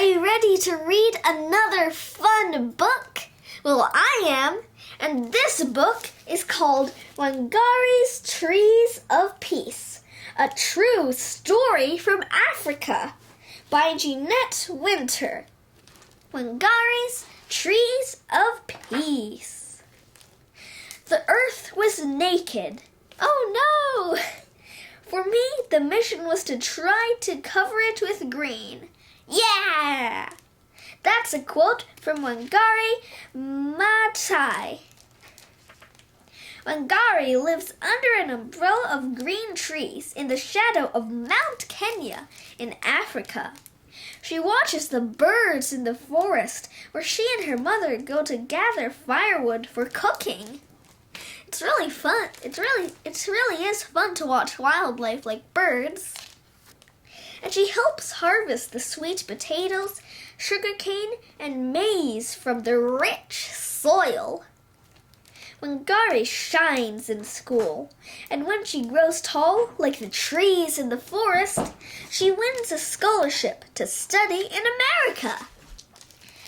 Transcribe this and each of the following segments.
Are you ready to read another fun book? Well, I am, and this book is called Wangari's Trees of Peace, a true story from Africa by Jeanette Winter. Wangari's Trees of Peace. The earth was naked. Oh no! For me, the mission was to try to cover it with green. Yeah! That's a quote from Wangari Maathai. Wangari lives under an umbrella of green trees in the shadow of Mount Kenya in Africa. She watches the birds in the forest where she and her mother go to gather firewood for cooking. It's really fun. It really is fun to watch wildlife like birds. And she helps harvest the sweet potatoes, sugarcane, and maize from the rich soil. Wangari shines in school, and when she grows tall, like the trees in the forest, she wins a scholarship to study in America.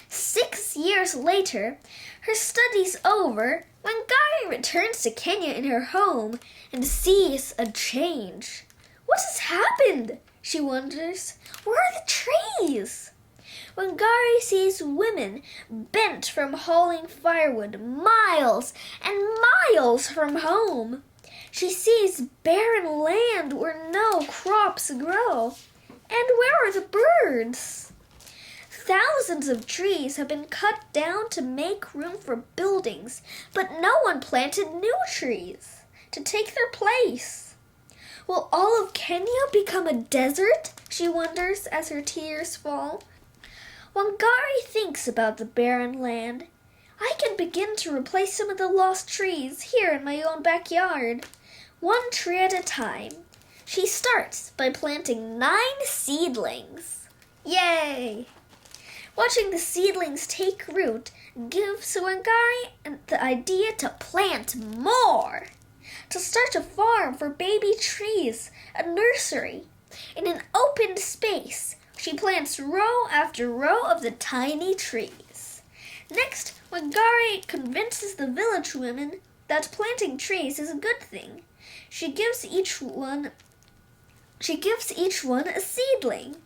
6 years later, her studies over, Wangari returns to Kenya in her home and sees a change. What has happened? She wonders. Where are the trees? Wangari sees women bent from hauling firewood miles and miles from home. She sees barren land where no crops grow. And where are the birds? Thousands of trees have been cut down to make room for buildings, but no one planted new trees to take their place. Will all of Kenya become a desert? She wonders as her tears fall. Wangari thinks about the barren land. I can begin to replace some of the lost trees here in my own backyard, 1 tree at a time. She starts by planting 9 seedlings. Yay! Watching the seedlings take root gives Wangari the idea to plant more. To start a farm for baby trees, a nursery. In an open space, she plants row after row of the tiny trees. Next, Wangari convinces the village women that planting trees is a good thing. She gives each one a seedling.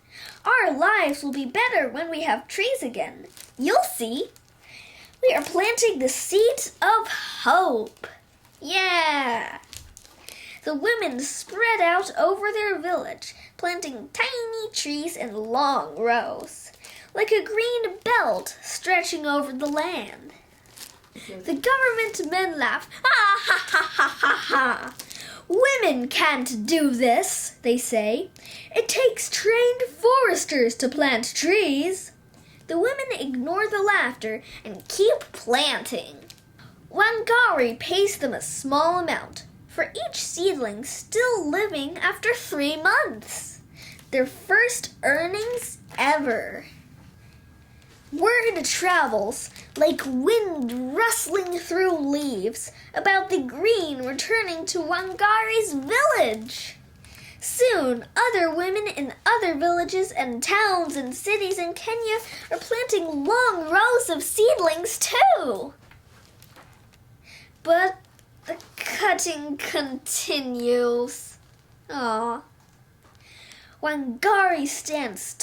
Our lives will be better when we have trees again. You'll see. We are planting the seeds of hope. Yeah! The women spread out over their village, planting tiny trees in long rows, like a green belt stretching over the land. The government men laugh. Ha ha ha ha ha ha! Women can't do this, they say. It takes trained foresters to plant trees. The women ignore the laughter and keep planting. Wangari pays them a small amount for each seedling still living after 3 months. Their first earnings ever. Word travels like wind rustling through leaves about the green returning to Wangari's village. Soon, other women in other villages and towns and cities in Kenya are planting long rows of seedlings too. But the cutting continues. Aww. Wangari stands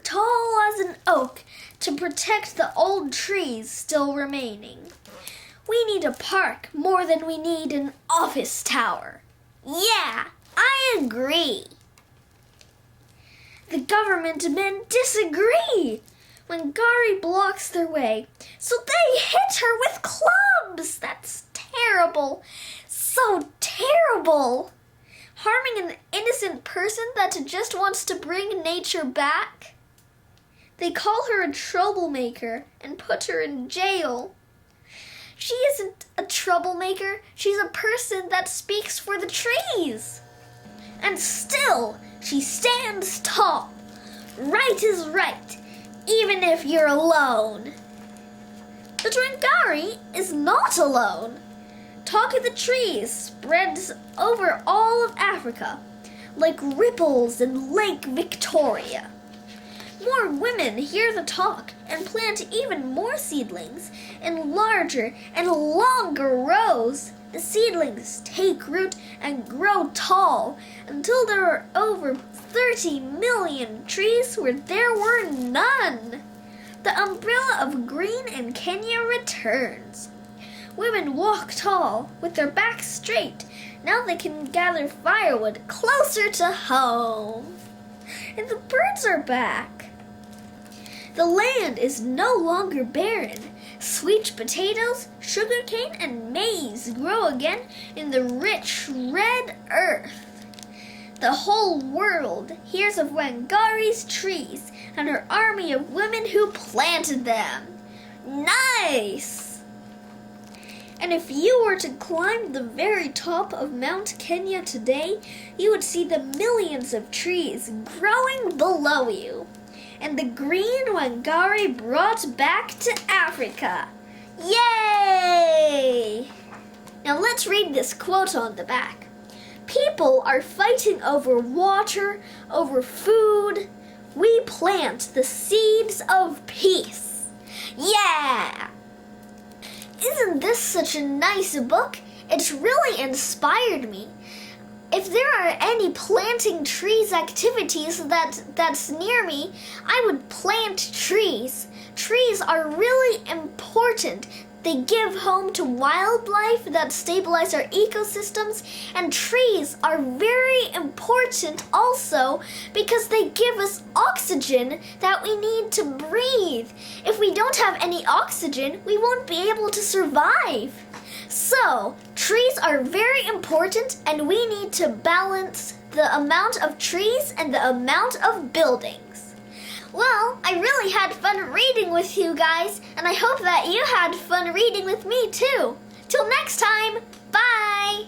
tall as an oak to protect the old trees still remaining. We need a park more than we need an office tower. Yeah, I agree. The government men disagree. Wangari blocks their way, so they hit her with clubs. That's terrible. So terrible. Harming an innocent person that just wants to bring nature back. They call her a troublemaker and put her in jail. She isn't a troublemaker. She's a person that speaks for the trees. And still, she stands tall. Right is right, even if you're alone. But Wangari is not alone. Talk of the Trees spreads over all of Africa, like ripples in Lake Victoria. more women hear the talk and plant even more seedlings in larger and longer rows. The seedlings take root and grow tall until there are over 30 million trees where there were none. The umbrella of green in Kenya returns. Women walk tall with their backs straight. Now they can gather firewood closer to home. And the birds are back. The land is no longer barren. Sweet potatoes, sugarcane, and maize grow again in the rich red earth. The whole world hears of Wangari's trees and her army of women who planted them. Nice! And if you were to climb the very top of Mount Kenya today, you would see the millions of trees growing below you. And the green Wangari brought back to Africa. Yay! Now let's read this quote on the back. People are fighting over water, over food. We plant the seeds of peace. Yeah! Isn't this such a nice book? It's really inspired me. If there are any planting trees activities that's near me, I would plant trees. Trees are really important. They give home to wildlife that stabilize our ecosystems, and trees are very important also because they give us oxygen that we need to breathe. If we don't have any oxygen, we won't be able to survive. So, trees are very important, and we need to balance the amount of trees and the amount of buildings. Well, I really had fun reading with you guys, and I hope that you had fun reading with me too. Till next time, bye!